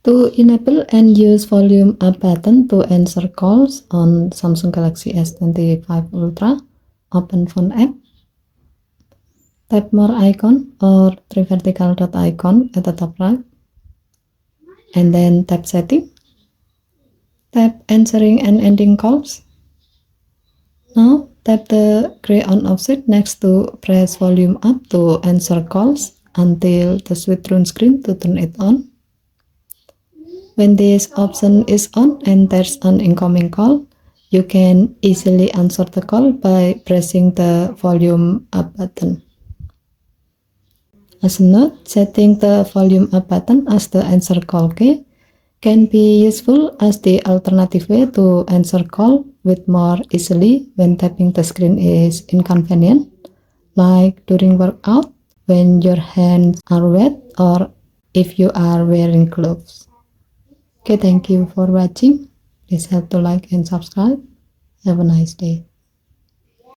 To enable and use volume up button to answer calls on Samsung Galaxy S25 Ultra, open phone app, tap more icon or three vertical dot icon at the top right, and then tap setting, tap answering and ending calls. Now tap the gray on off switch next to press volume up to answer calls until the switch turn screen to turn it on. When this option is on and there's an incoming call, you can easily answer the call by pressing the volume up button. As a note, setting the volume up button as the answer call key can be useful as the alternative way to answer call with more easily when tapping the screen is inconvenient, like during workout, when your hands are wet, or if you are wearing gloves. Okay, thank you for watching. Please help to like and subscribe. Have a nice day.